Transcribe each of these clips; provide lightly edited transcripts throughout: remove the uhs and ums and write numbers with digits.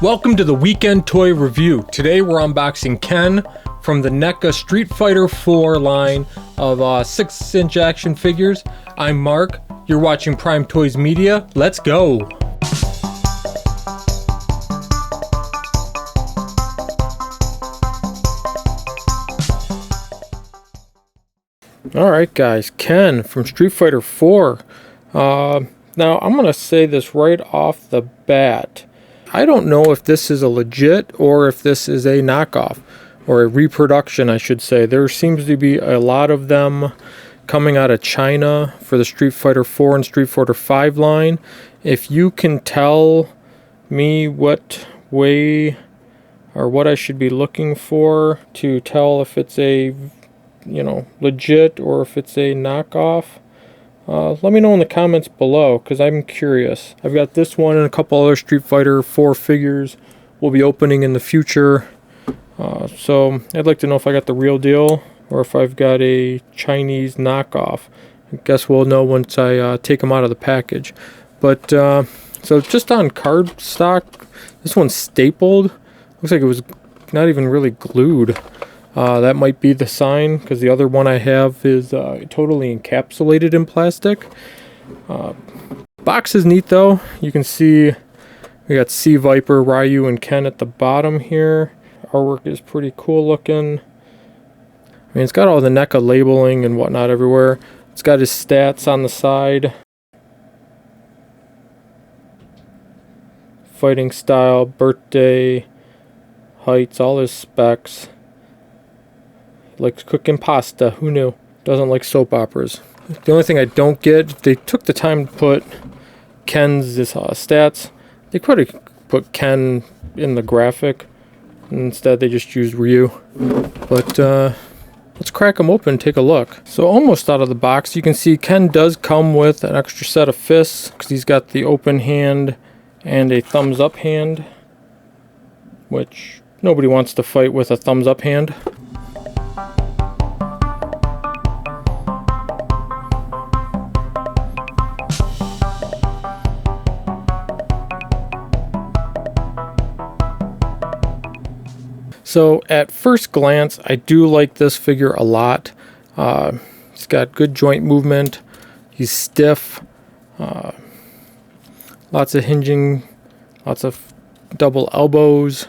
Welcome to the Weekend Toy Review. Today we're unboxing Ken from the Neca Street Fighter IV line of 6-inch action figures. I'm Mark, you're watching Prime Toys Media. Let's go! Alright guys, Ken from Street Fighter IV. Now I'm going to say this right off the bat. I don't know if this is a legit or if this is a knockoff, or a reproduction I should say. There seems to be a lot of them coming out of China for the Street Fighter IV and Street Fighter V line. If you can tell me what way or what I should be looking for to tell if it's a, legit or if it's a knockoff, let me know in the comments below, because I'm curious. I've got this one and a couple other Street Fighter IV figures we'll be opening in the future. So I'd like to know if I got the real deal or if I've got a Chinese knockoff. I guess we'll know once I take them out of the package. But so just on cardstock, this one's stapled. Looks like it was not even really glued. That might be the sign, because the other one I have is totally encapsulated in plastic. Box is neat though. You can see we got Sea Viper, Ryu, and Ken at the bottom here. Artwork is pretty cool looking. I mean, it's got all the NECA labeling and whatnot everywhere. It's got his stats on the side. Fighting style, birthday, heights, all his specs. Likes cooking pasta, who knew? Doesn't like soap operas. The only thing I don't get, they took the time to put Ken's stats. They could have put Ken in the graphic. Instead they just used Ryu. But let's crack them open and take a look. So almost out of the box, you can see Ken does come with an extra set of fists, because he's got the open hand and a thumbs up hand, which nobody wants to fight with a thumbs up hand. So at first glance, I do like this figure a lot. He's got good joint movement. He's stiff. Lots of hinging. Lots of double elbows.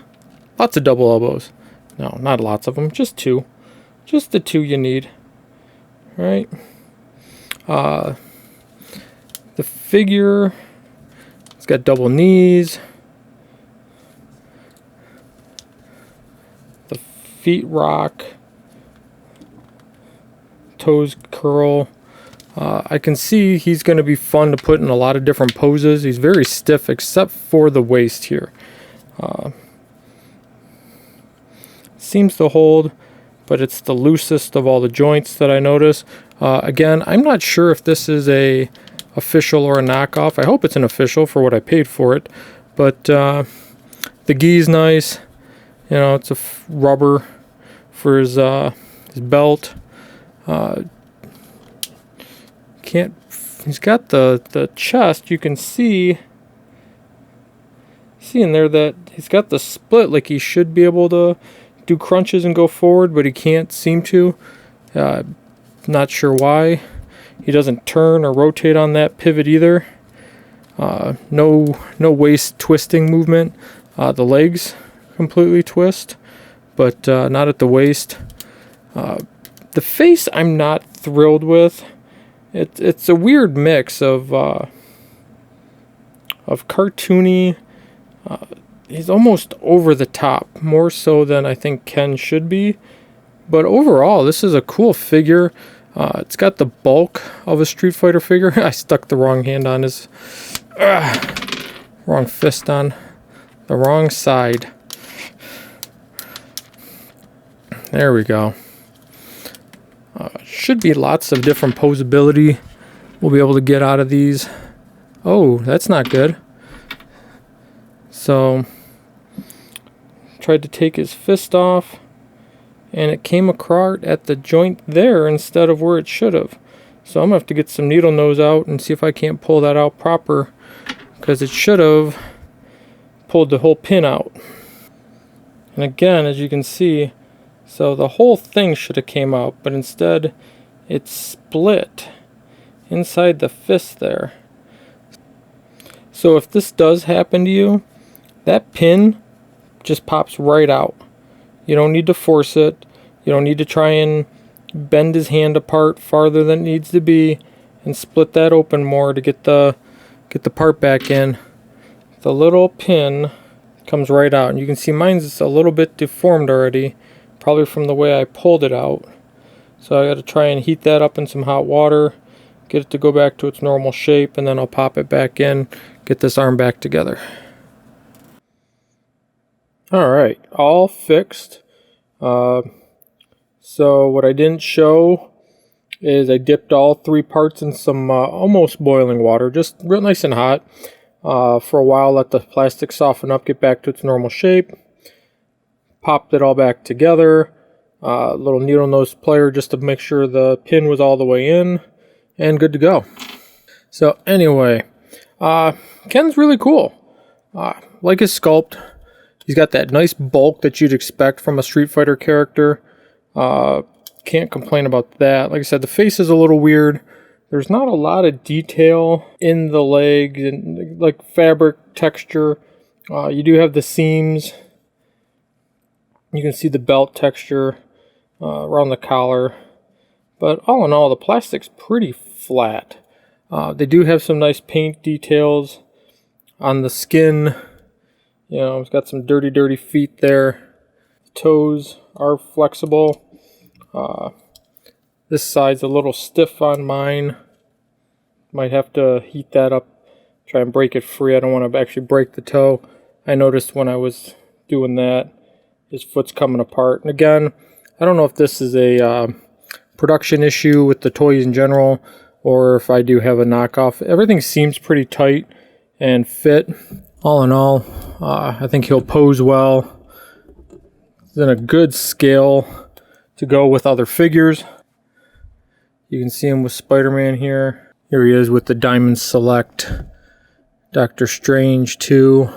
Lots of double elbows. No, not lots of them. Just two. Just the two you need. Right? The figure, it's got double knees. Feet rock, toes curl. I can see he's going to be fun to put in a lot of different poses. He's very stiff except for the waist here. Seems to hold, but it's the loosest of all the joints that I notice. Again, I'm not sure if this is a official or a knockoff. I hope it's an official for what I paid for it. But the gi's nice. It's a rubber for his belt. He's got the chest. You can see in there that he's got the split, like he should be able to do crunches and go forward, but he can't seem to. Not sure why. He doesn't turn or rotate on that pivot either. No waist twisting movement. The legs completely twist, but not at the waist. The face I'm not thrilled with. It's a weird mix of cartoony. He's almost over the top, more so than I think Ken should be. But overall, this is a cool figure. It's got the bulk of a Street Fighter figure. I stuck the wrong hand on his wrong fist on the wrong side. There we go. Should be lots of different posability we'll be able to get out of these. Oh, that's not good. So, tried to take his fist off, and it came across at the joint there instead of where it should have. So I'm going to have to get some needle nose out and see if I can't pull that out proper, because it should have pulled the whole pin out. And again, as you can see, so the whole thing should have came out, but instead it's split inside the fist there. So if this does happen to you, that pin just pops right out. You don't need to force it. You don't need to try and bend his hand apart farther than it needs to be and split that open more to get the part back in. The little pin comes right out, and you can see mine's a little bit deformed already, probably from the way I pulled it out. So I got to try and heat that up in some hot water, get it to go back to its normal shape, and then I'll pop it back in, get this arm back together. Alright, all fixed. So what I didn't show is I dipped all 3 parts in some almost boiling water, just real nice and hot, for a while. Let the plastic soften up, get back to its normal shape. Popped it all back together. Little needle nose plier just to make sure the pin was all the way in, and good to go. So anyway, Ken's really cool. Like his sculpt, he's got that nice bulk that you'd expect from a Street Fighter character. Can't complain about that. Like I said, the face is a little weird. There's not a lot of detail in the leg and like fabric texture. You do have the seams. You can see the belt texture around the collar. But all in all, the plastic's pretty flat. They do have some nice paint details on the skin. You know, it's got some dirty feet there. The toes are flexible. This side's a little stiff on mine. Might have to heat that up, try and break it free. I don't want to actually break the toe. I noticed when I was doing that, his foot's coming apart. And again, I don't know if this is a production issue with the toys in general, or if I do have a knockoff. Everything seems pretty tight and fit. All in all, I think he'll pose well. He's in a good scale to go with other figures. You can see him with Spider-Man here. Here he is with the Diamond Select. Doctor Strange too.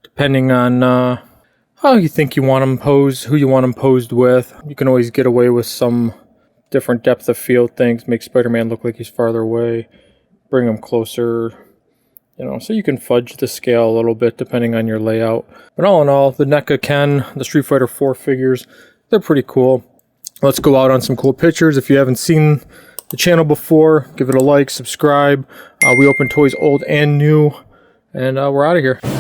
Depending on how you think you want him posed, who you want him posed with. You can always get away with some different depth of field things. Make Spider-Man look like he's farther away. Bring him closer. You know, so you can fudge the scale a little bit depending on your layout. But all in all, the NECA Ken, the Street Fighter IV figures, they're pretty cool. Let's go out on some cool pictures. If you haven't seen the channel before, give it a like, subscribe. We open toys old and new, and we're out of here.